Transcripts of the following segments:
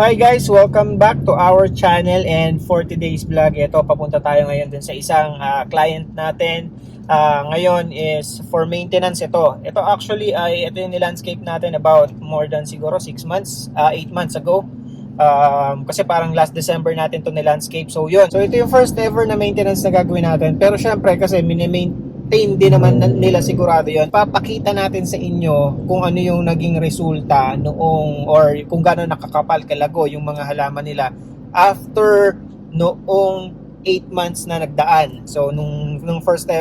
Hi guys, welcome back to our channel, and for today's vlog, ito papunta tayo ngayon dun sa isang client natin. Ngayon is for maintenance ito. Ito actually ay ito yung nilandscape natin about more than siguro 6 months, 8 months ago. Kasi parang last December natin to nilandscape. So yun. So ito yung first ever na maintenance na gagawin natin. Pero syempre kasi mini-maintain din naman nila sigurado yon. Papakita natin sa inyo kung ano yung naging resulta noong, or kung gaano nakakapal kalago yung mga halaman nila after noong 8 months na nagdaan. So nung first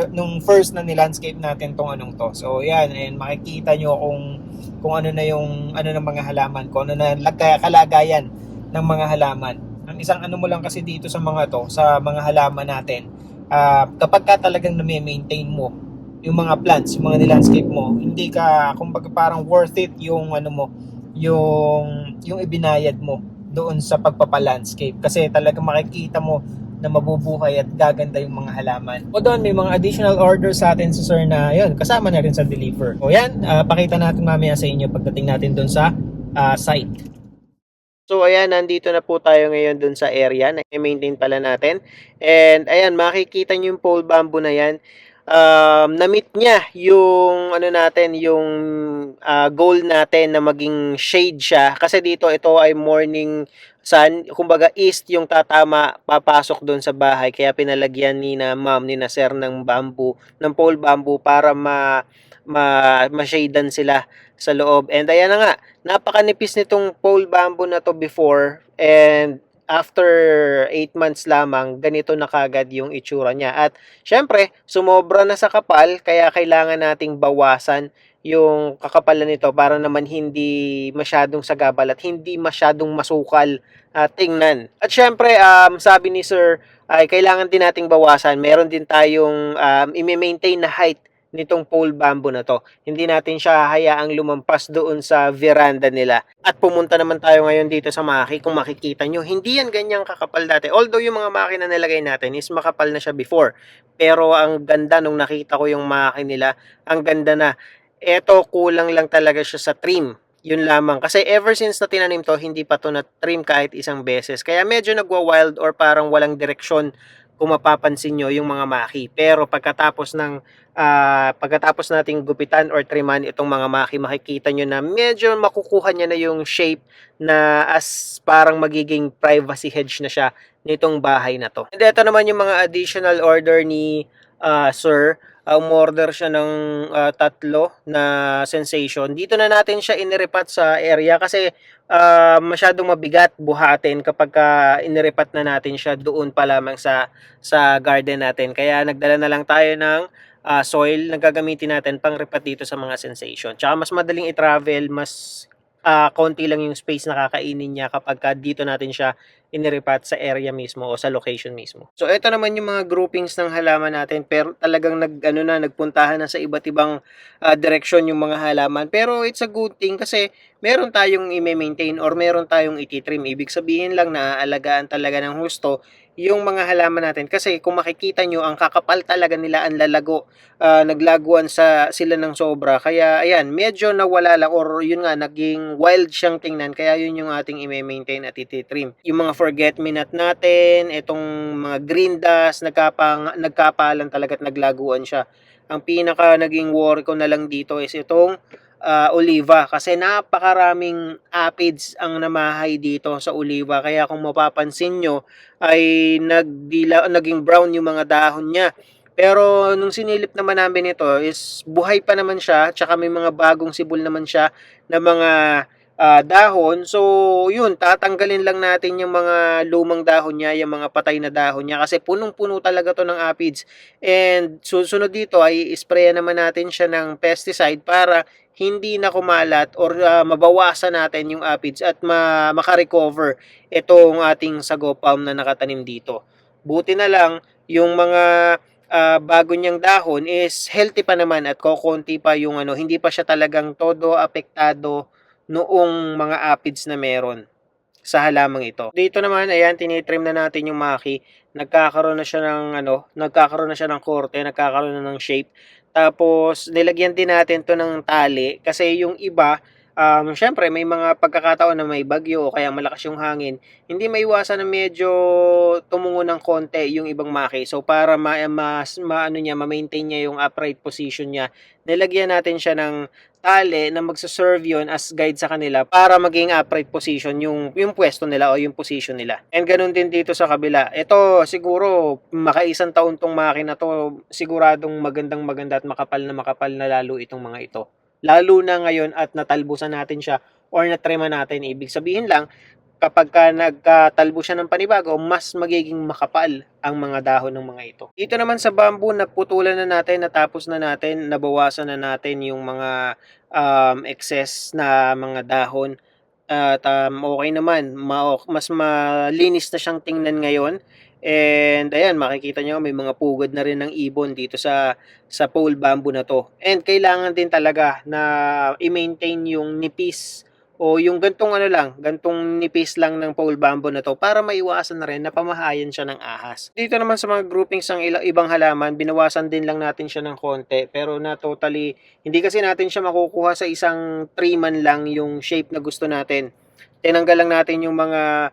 na nilandscape natin tong anong to. So yan, and makikita nyo kung ano na yung ano ng mga halaman, kung ano na kalagayan ng mga halaman. Ang isang ano mo lang kasi dito sa mga to, sa mga halaman natin, kapag ka talagang na-maintain mo yung mga plants, yung mga nilandscape mo, hindi ka, kumbaga parang worth it yung ano mo, yung ibinayad mo doon sa pagpapalandscape, kasi talagang makikita mo na mabubuhay at gaganda yung mga halaman. O doon, may mga additional orders sa atin si sir na yun, kasama na rin sa deliver. O yan, pakita natin mamaya sa inyo pagdating natin doon sa site. So ayan, nandito na po tayo ngayon dun sa area na i-maintain pala natin. And ayan, makikita nyo yung pole bamboo na yan. Na-meet niya yung ano natin, yung goal natin na maging shade siya. Kasi dito ito ay morning sun, kumbaga east yung tatama papasok dun sa bahay. Kaya pinalagyan ni na ma'am, ni na sir ng bamboo, ng pole bamboo para ma-shadean sila sa loob. And ayan na nga, napakanipis nitong pole bamboo na to before, and after 8 months lamang, ganito na kagad yung itsura niya. At syempre, sumobra na sa kapal, kaya kailangan nating bawasan yung kakapalan nito para naman hindi masyadong sagabal at hindi masyadong masukal tingnan. At syempre, sabi ni sir, ay kailangan din nating bawasan. Meron din tayong i-maintain na height nitong pole bamboo na to. Hindi natin siya hayaang lumampas doon sa veranda nila. At pumunta naman tayo ngayon dito sa maki. Kung makikita nyo, hindi yan ganyang kakapal dati. Although yung mga maki na nilagay natin is makapal na siya before. Pero ang ganda nung nakita ko yung maki nila, ang ganda na. Eto, kulang lang talaga siya sa trim. Yun lamang. Kasi ever since na tinanim to, hindi pa to na-trim kahit isang beses. Kaya medyo nagwa-wild or parang walang direksyon kung mapapansin nyo yung mga maki. Pero pagkatapos nating gupitan or triman itong mga maki, makikita nyo na medyo makukuha niya na yung shape na as parang magiging privacy hedge na siya nitong bahay na to. And ito naman yung mga additional order ni sir. Umorder siya ng tatlo na sensation. Dito na natin siya iniripat sa area kasi masyadong mabigat buhatin kapag iniripat na natin siya doon pa lamang sa garden natin. Kaya nagdala na lang tayo ng soil na gagamitin natin pang ripat dito sa mga sensation. Tsaka mas madaling i-travel, mas konti lang yung space na kakainin niya kapag dito natin siya iniripat sa area mismo o sa location mismo. So ito naman yung mga groupings ng halaman natin, pero talagang nagpuntahan na sa iba't ibang direksyon yung mga halaman. Pero it's a good thing kasi meron tayong i-maintain or meron tayong ititrim. Ibig sabihin lang na aalagaan talaga ng husto yung mga halaman natin, kasi kung makikita nyo, ang kakapal talaga nila, ang lalago, naglaguan sila ng sobra, kaya ayan, medyo nawala lang, or yun nga, naging wild siyang tingnan, kaya yun yung ating i-maintain at ititrim. Yung mga forget-me-not natin, itong mga green dust, nagkapalan talaga at naglaguan siya. Ang pinaka naging worry ko na lang dito is itong oliva, kasi napakaraming aphids ang namahay dito sa oliva, kaya kung mapapansin nyo ay naging brown yung mga dahon niya. Pero nung sinilip naman namin ito is buhay pa naman siya, tsaka may mga bagong sibol naman siya na mga dahon. So yun, tatanggalin lang natin yung mga lumang dahon niya, yung mga patay na dahon niya, kasi punong-puno talaga to ng aphids. And susunod dito ay isprayan naman natin siya ng pesticide para hindi na kumalat or mabawasan natin yung aphids at makarecover itong ating sago palm na nakatanim dito. Buti na lang yung mga bago niyang dahon is healthy pa naman at kokonti pa yung hindi pa siya talagang todo apektado noong mga aphids na meron sa halamang ito. Dito naman, ayan, tinitrim na natin yung maki. Nagkakaroon na siya ng korte, nagkakaroon na ng shape. Tapos nilagyan din natin to ng tali kasi yung iba Siyempre may mga pagkakataon na may bagyo o kaya malakas yung hangin, hindi maiwasan na medyo tumungo ng konti yung ibang maki. So para mas maano niya, ma-maintain niya yung upright position niya, nilagyan natin siya ng tali na magse-serve yun as guide sa kanila para maging upright position yung pwesto nila o yung position nila. And ganun din dito sa kabila. Ito siguro makaisang taon tong makina to, siguradong maganda at makapal na lalo itong mga ito. Lalo na ngayon at natalbusan natin siya or natrima natin. Ibig sabihin lang, kapag ka nagkatalbo siya ng panibago, mas magiging makapal ang mga dahon ng mga ito. Dito naman sa bamboo, naputulan na natin, natapos na natin, nabawasan na natin yung mga excess na mga dahon. At okay naman, mas malinis na siyang tingnan ngayon. And ayan, makikita nyo may mga pugad na rin ng ibon dito sa pole bamboo na to. And kailangan din talaga na i-maintain yung nipis o yung gantong nipis lang ng pole bamboo na to para maiwasan na rin na pamahayan siya ng ahas. Dito naman sa mga groupings ng ibang halaman, binawasan din lang natin siya ng konti pero na totally, hindi kasi natin siya makukuha sa isang tree man lang yung shape na gusto natin. Tinanggal lang natin yung mga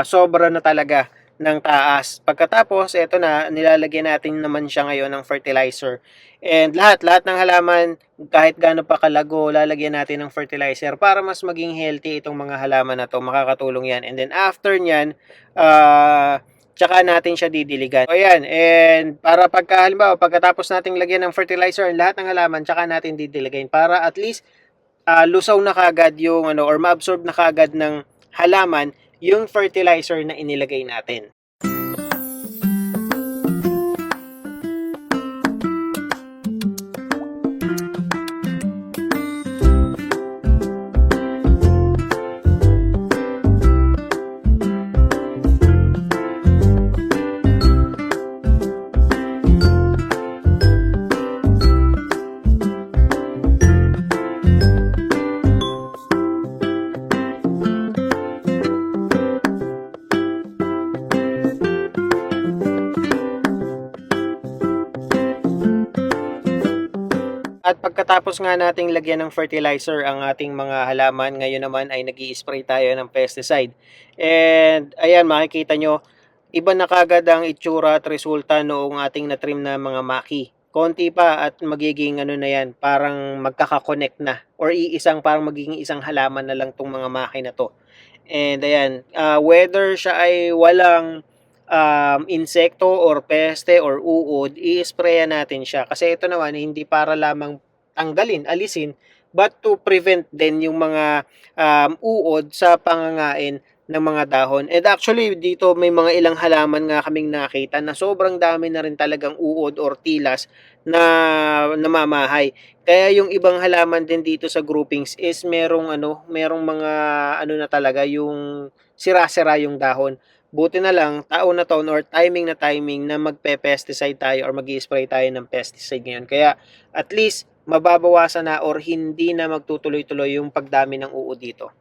sobra na talaga ng taas. Pagkatapos, eto na, nilalagyan natin naman siya ngayon ng fertilizer. And lahat ng halaman, kahit gaano pa kalago, lalagyan natin ng fertilizer para mas maging healthy itong mga halaman na to. Makakatulong yan. And then after nyan, tsaka natin siya didiligan. So ayan, and para halimbawa, pagkatapos nating lagyan ng fertilizer ang lahat ng halaman, tsaka natin didiligan para at least lusaw na kagad yung or ma-absorb na kagad ng halaman yung fertilizer na inilagay natin. At pagkatapos nga nating lagyan ng fertilizer ang ating mga halaman, ngayon naman ay nag-i-spray tayo ng pesticide. And ayan, makikita nyo, iba na kagad ang itsura at resulta noong ating na-trim na mga maki. Konti pa at magiging na yan, parang magkaka-connect na or parang magiging isang halaman na lang tong mga maki na to. And ayan, whether siya ay walang insekto or peste or uod, i-sprayan natin siya. Kasi ito naman, hindi para lamang tanggalin, alisin, but to prevent din yung mga uod sa pangangain ng mga dahon. And actually, dito may mga ilang halaman nga kaming nakita na sobrang dami na rin talagang uod or tilas na namamahay. Kaya yung ibang halaman din dito sa groupings is merong mga na talaga yung sira-sira yung dahon. Buti na lang, taon na taon or timing na magpe-pesticide tayo or mag-i-spray tayo ng pesticide ngayon. Kaya at least mababawasan na or hindi na magtutuloy-tuloy yung pagdami ng uod dito.